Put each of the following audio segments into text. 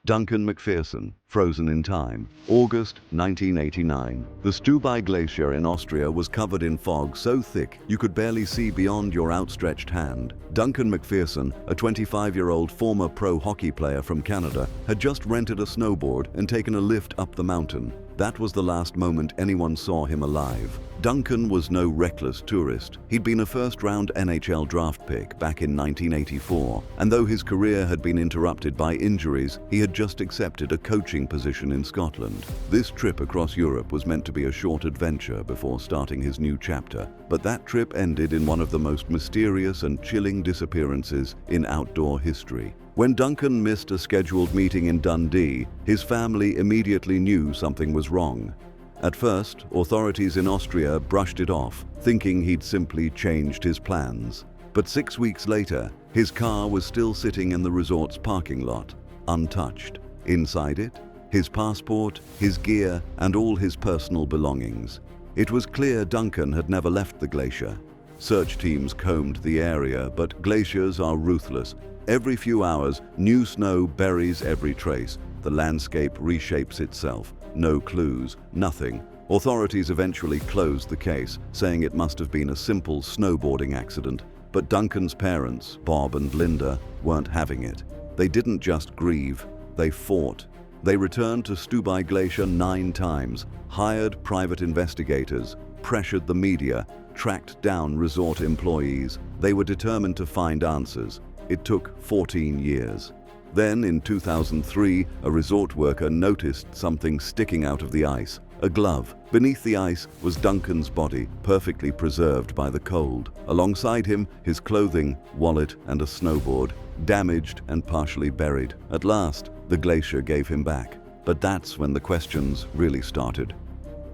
Duncan McPherson, frozen in time. August 1989. The Stubai Glacier in Austria was covered in fog so thick you could barely see beyond your outstretched hand. Duncan McPherson, a 25-year-old former pro hockey player from Canada, had just rented a snowboard and taken a lift up the mountain. That was the last moment anyone saw him alive. Duncan was no reckless tourist. He'd been a first-round NHL draft pick back in 1984, and though his career had been interrupted by injuries, he had just accepted a coaching position in Scotland. This trip across Europe was meant to be a short adventure before starting his new chapter, but that trip ended in one of the most mysterious and chilling disappearances in outdoor history. When Duncan missed a scheduled meeting in Dundee, his family immediately knew something was wrong. At first, authorities in Austria brushed it off, thinking he'd simply changed his plans. But 6 weeks later, his car was still sitting in the resort's parking lot, untouched. Inside it, his passport, his gear, and all his personal belongings. It was clear Duncan had never left the glacier. Search teams combed the area, but glaciers are ruthless. Every few hours, new snow buries every trace. The landscape reshapes itself. No clues, nothing. Authorities eventually closed the case, saying it must have been a simple snowboarding accident. But Duncan's parents, Bob and Linda, weren't having it. They didn't just grieve, they fought. They returned to Stubai Glacier 9 times, hired private investigators, pressured the media, tracked down resort employees. They were determined to find answers. It took 14 years. Then, in 2003, a resort worker noticed something sticking out of the ice. A glove. Beneath the ice was Duncan's body, perfectly preserved by the cold. Alongside him, his clothing, wallet, and a snowboard, damaged and partially buried. At last, the glacier gave him back. But that's when the questions really started.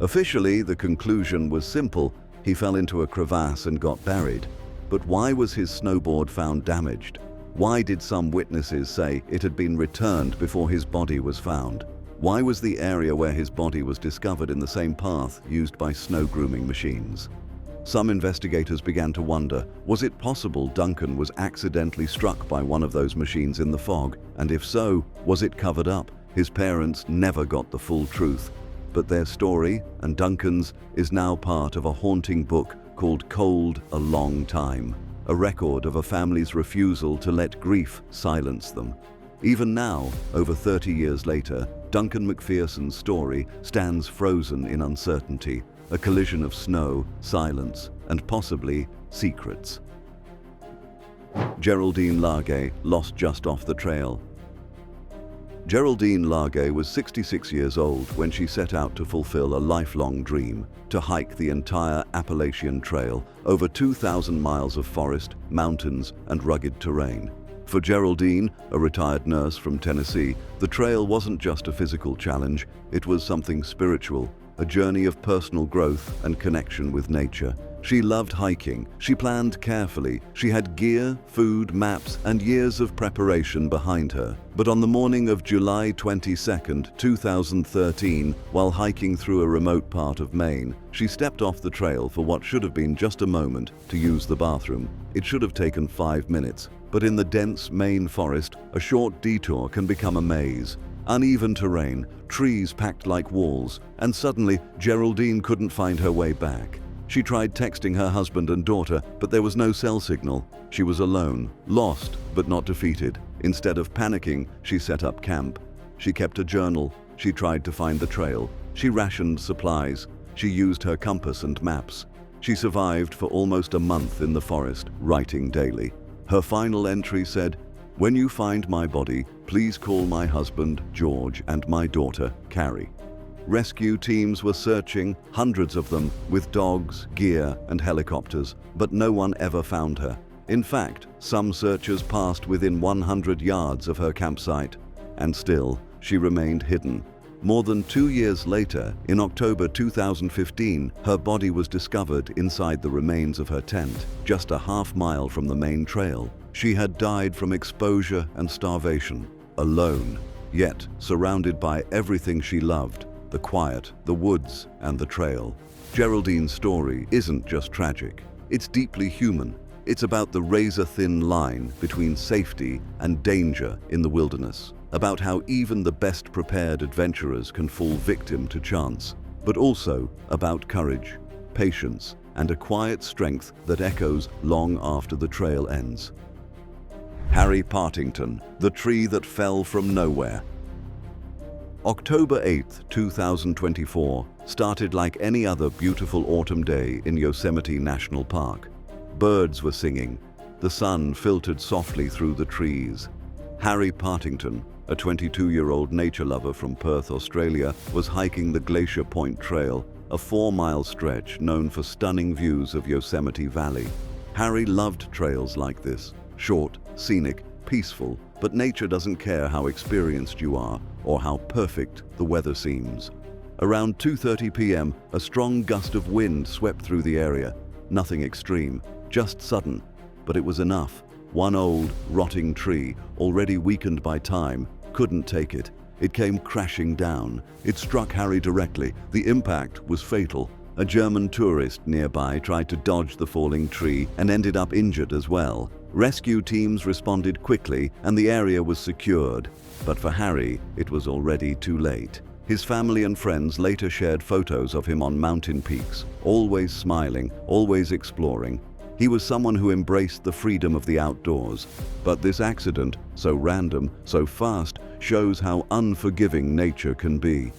Officially, the conclusion was simple. He fell into a crevasse and got buried. But why was his snowboard found damaged? Why did some witnesses say it had been returned before his body was found? Why was the area where his body was discovered in the same path used by snow grooming machines? Some investigators began to wonder, was it possible Duncan was accidentally struck by one of those machines in the fog? And if so, was it covered up? His parents never got the full truth. But their story, and Duncan's, is now part of a haunting book called Cold a Long Time, a record of a family's refusal to let grief silence them. Even now, over 30 years later, Duncan McPherson's story stands frozen in uncertainty, a collision of snow, silence, and possibly secrets. Geraldine Largay, lost just off the trail. Geraldine Largay was 66 years old when she set out to fulfill a lifelong dream, to hike the entire Appalachian Trail, over 2,000 miles of forest, mountains, and rugged terrain. For Geraldine, a retired nurse from Tennessee, the trail wasn't just a physical challenge, it was something spiritual, a journey of personal growth and connection with nature. She loved hiking, she planned carefully, she had gear, food, maps, and years of preparation behind her. But on the morning of July 22, 2013, while hiking through a remote part of Maine, she stepped off the trail for what should have been just a moment to use the bathroom. It should have taken 5 minutes, but in the dense Maine forest, a short detour can become a maze. Uneven terrain, trees packed like walls, and suddenly Geraldine couldn't find her way back. She tried texting her husband and daughter, but there was no cell signal. She was alone, lost, but not defeated. Instead of panicking, she set up camp. She kept a journal. She tried to find the trail. She rationed supplies. She used her compass and maps. She survived for almost a month in the forest, writing daily. Her final entry said, "When you find my body, please call my husband, George, and my daughter, Carrie." Rescue teams were searching, hundreds of them, with dogs, gear, and helicopters, but no one ever found her. In fact, some searchers passed within 100 yards of her campsite, and still, she remained hidden. More than 2 years later, in October 2015, her body was discovered inside the remains of her tent, just a half-mile from the main trail. She had died from exposure and starvation, alone, yet surrounded by everything she loved: the quiet, the woods, and the trail. Geraldine's story isn't just tragic. It's deeply human. It's about the razor-thin line between safety and danger in the wilderness. about how even the best prepared adventurers can fall victim to chance, but also about courage, patience, and a quiet strength that echoes long after the trail ends. Harry Pington, the tree that fell from nowhere. October 8, 2024, started like any other beautiful autumn day in Yosemite National Park. Birds were singing. The sun filtered softly through the trees. Harry Pington, a 22-year-old nature lover from Perth, Australia, was hiking the Glacier Point Trail, a 4-mile stretch known for stunning views of Yosemite Valley. Harry loved trails like this, short, scenic, peaceful, but nature doesn't care how experienced you are or how perfect the weather seems. Around 2:30 p.m., a strong gust of wind swept through the area. Nothing extreme, just sudden, but it was enough. One old, rotting tree, already weakened by time, couldn't take it. It came crashing down. It struck Harry directly. The impact was fatal. A German tourist nearby tried to dodge the falling tree and ended up injured as well. Rescue teams responded quickly and the area was secured. But for Harry, it was already too late. His family and friends later shared photos of him on mountain peaks, always smiling, always exploring. He was someone who embraced the freedom of the outdoors. But this accident, so random, so fast, shows how unforgiving nature can be.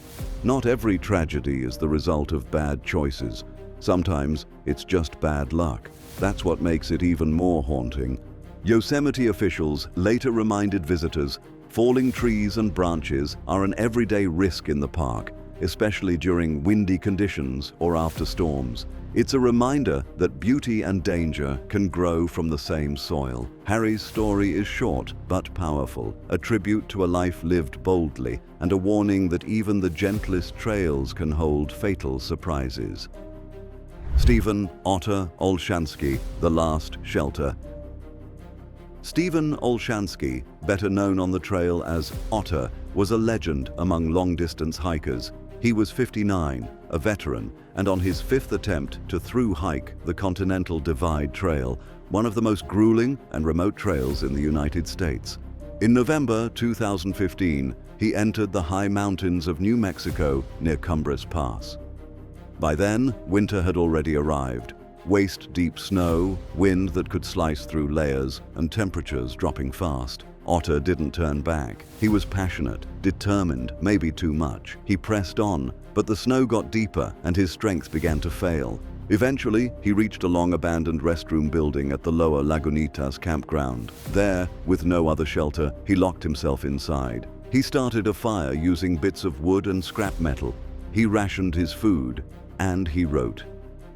Not every tragedy is the result of bad choices. Sometimes it's just bad luck. That's what makes it even more haunting. Yosemite officials later reminded visitors, falling trees and branches are an everyday risk in the park, especially during windy conditions or after storms. It's a reminder that beauty and danger can grow from the same soil. Harry's story is short but powerful, a tribute to a life lived boldly and a warning that even the gentlest trails can hold fatal surprises. Stephen Otter Olshansky, The Last Shelter. Stephen Olshansky, better known on the trail as Otter, was a legend among long-distance hikers. He was 59, a veteran, and on his 5th attempt to thru-hike the Continental Divide Trail, one of the most grueling and remote trails in the United States. In November 2015, he entered the high mountains of New Mexico near Cumbres Pass. By then, winter had already arrived. Waist-deep snow, wind that could slice through layers, and temperatures dropping fast. Otter didn't turn back. He was passionate, determined, maybe too much. He pressed on, but the snow got deeper and his strength began to fail. Eventually, he reached a long-abandoned restroom building at the lower Lagunitas campground. There, with no other shelter, he locked himself inside. He started a fire using bits of wood and scrap metal. He rationed his food, and he wrote.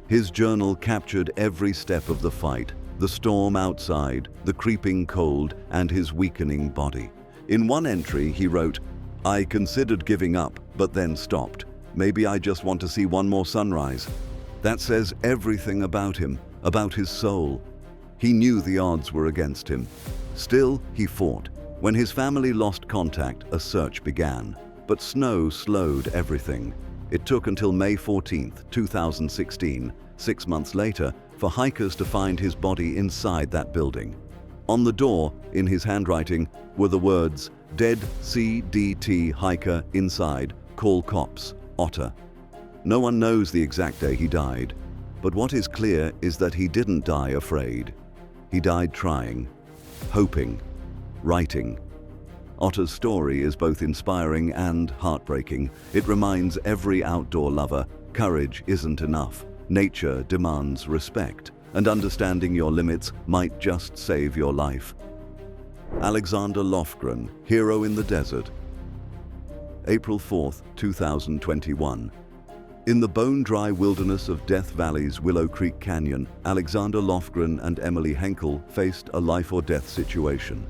His journal captured every step of the fight, the storm outside, the creeping cold, and his weakening body. In one entry, he wrote, "I considered giving up, but then stopped. Maybe I just want to see one more sunrise." That says everything about him, about his soul. He knew the odds were against him. Still, he fought. When his family lost contact, a search began. But snow slowed everything. It took until May 14, 2016, 6 months later, for hikers to find his body inside that building. On the door, in his handwriting, were the words, "Dead CDT hiker inside, call cops, Otter." No one knows the exact day he died, but what is clear is that he didn't die afraid. He died trying, hoping, writing. Otter's story is both inspiring and heartbreaking. It reminds every outdoor lover, courage isn't enough. Nature demands respect, and understanding your limits might just save your life. Alexander Lofgren, Hero in the Desert. April 4, 2021. In the bone-dry wilderness of Death Valley's Willow Creek Canyon, Alexander Lofgren and Emily Henkel faced a life-or-death situation.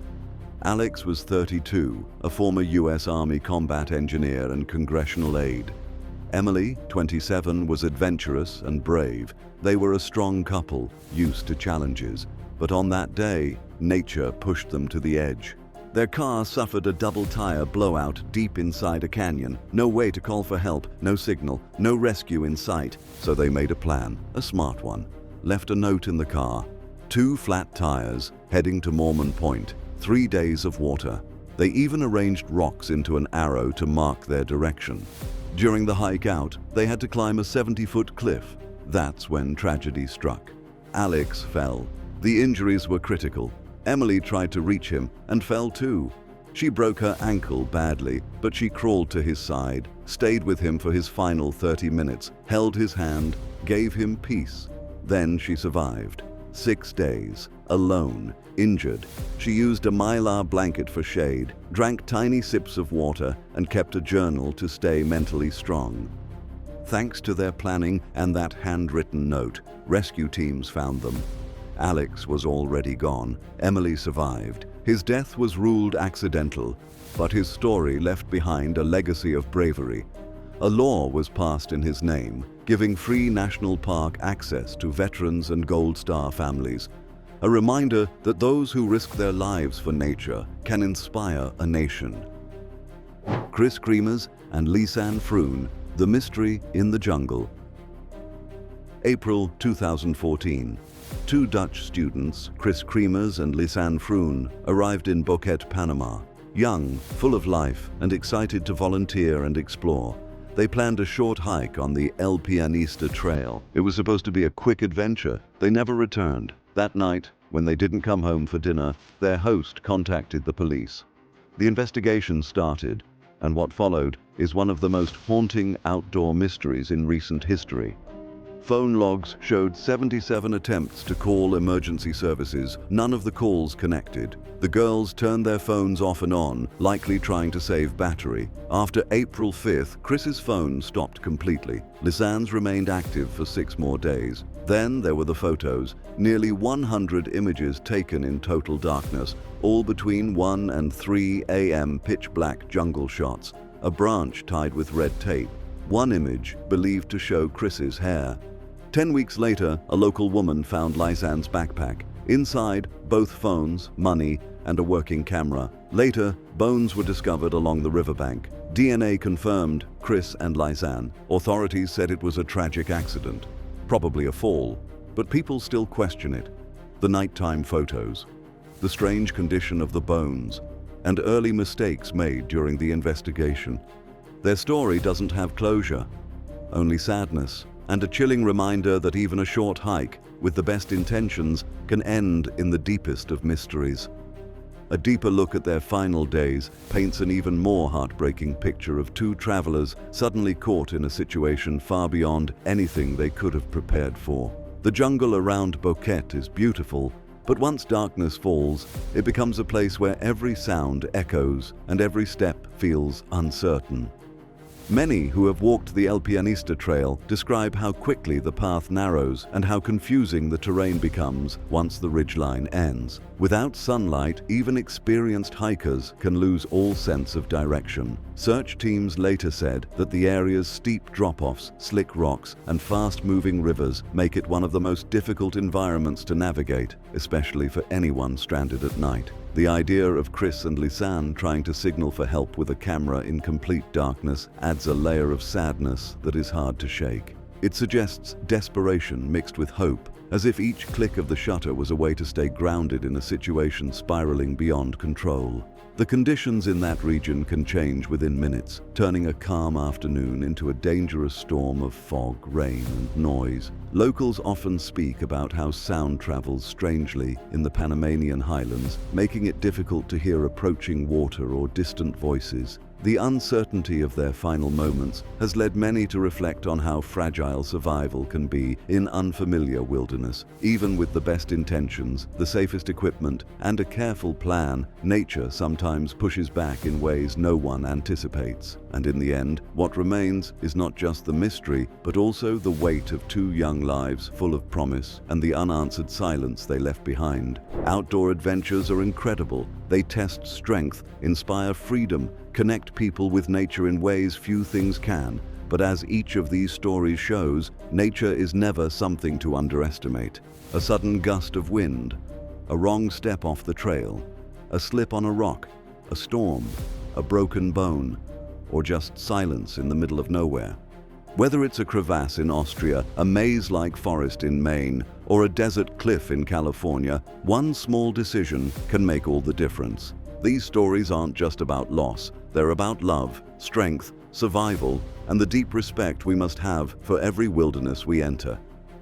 Alex was 32, a former U.S. Army combat engineer and congressional aide. Emily, 27, was adventurous and brave. They were a strong couple, used to challenges. But on that day, nature pushed them to the edge. Their car suffered a double-tire blowout deep inside a canyon. No way to call for help, no signal, no rescue in sight. So they made a plan, a smart one. Left a note in the car. 2 flat tires, heading to Mormon Point. 3 days of water. They even arranged rocks into an arrow to mark their direction. During the hike out, they had to climb a 70-foot cliff. That's when tragedy struck. Alex fell. The injuries were critical. Emily tried to reach him and fell too. She broke her ankle badly, but she crawled to his side, stayed with him for his final 30 minutes, held his hand, gave him peace. Then she survived. 6 days, alone, injured. She used a mylar blanket for shade, drank tiny sips of water, and kept a journal to stay mentally strong. Thanks to their planning and that handwritten note, rescue teams found them. Alex was already gone. Emily survived. His death was ruled accidental, but his story left behind a legacy of bravery. A law was passed in his name, giving free national park access to veterans and Gold Star families. A reminder that those who risk their lives for nature can inspire a nation. Chris Kremers and Lisanne Froon, The Mystery in the Jungle. April 2014. 2 Dutch students, Chris Kremers and Lisanne Froon, arrived in Boquete, Panama. Young, full of life, and excited to volunteer and explore. They planned a short hike on the El Pianista Trail. It was supposed to be a quick adventure. They never returned. That night, when they didn't come home for dinner, their host contacted the police. The investigation started, and what followed is one of the most haunting outdoor mysteries in recent history. Phone logs showed 77 attempts to call emergency services. None of the calls connected. The girls turned their phones off and on, likely trying to save battery. After April 5th, Chris's phone stopped completely. Lisanne's remained active for 6 more days. Then there were the photos, nearly 100 images taken in total darkness, all between 1 and 3 a.m. pitch-black jungle shots, a branch tied with red tape. One image believed to show Chris's hair. 10 weeks later, a local woman found Lisanne's backpack. Inside, both phones, money, and a working camera. Later, bones were discovered along the riverbank. DNA confirmed Chris and Lisanne. Authorities said it was a tragic accident, probably a fall, but people still question it. The nighttime photos, the strange condition of the bones, and early mistakes made during the investigation. Their story doesn't have closure, only sadness, and a chilling reminder that even a short hike, with the best intentions, can end in the deepest of mysteries. A deeper look at their final days paints an even more heartbreaking picture of 2 travelers suddenly caught in a situation far beyond anything they could have prepared for. The jungle around Boquete is beautiful, but once darkness falls, it becomes a place where every sound echoes and every step feels uncertain. Many who have walked the El Pianista Trail describe how quickly the path narrows and how confusing the terrain becomes once the ridgeline ends. Without sunlight, even experienced hikers can lose all sense of direction. Search teams later said that the area's steep drop-offs, slick rocks, and fast-moving rivers make it one of the most difficult environments to navigate, especially for anyone stranded at night. The idea of Chris and Lisanne trying to signal for help with a camera in complete darkness adds a layer of sadness that is hard to shake. It suggests desperation mixed with hope, as if each click of the shutter was a way to stay grounded in a situation spiraling beyond control. The conditions in that region can change within minutes, turning a calm afternoon into a dangerous storm of fog, rain, and noise. Locals often speak about how sound travels strangely in the Panamanian highlands, making it difficult to hear approaching water or distant voices. The uncertainty of their final moments has led many to reflect on how fragile survival can be in unfamiliar wilderness. Even with the best intentions, the safest equipment, and a careful plan, nature sometimes pushes back in ways no one anticipates. And in the end, what remains is not just the mystery, but also the weight of 2 young lives full of promise and the unanswered silence they left behind. Outdoor adventures are incredible. They test strength, inspire freedom, connect people with nature in ways few things can. But as each of these stories shows, nature is never something to underestimate. A sudden gust of wind, a wrong step off the trail, a slip on a rock, a storm, a broken bone, or just silence in the middle of nowhere. Whether it's a crevasse in Austria, a maze-like forest in Maine, or a desert cliff in California, one small decision can make all the difference. These stories aren't just about loss, they're about love, strength, survival, and the deep respect we must have for every wilderness we enter.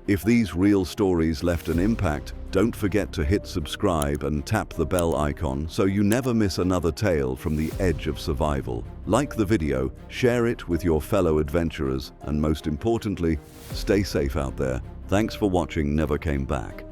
If these real stories left an impact, don't forget to hit subscribe and tap the bell icon so you never miss another tale from the edge of survival. Like the video, share it with your fellow adventurers, and most importantly, stay safe out there. Thanks for watching Never Came Back.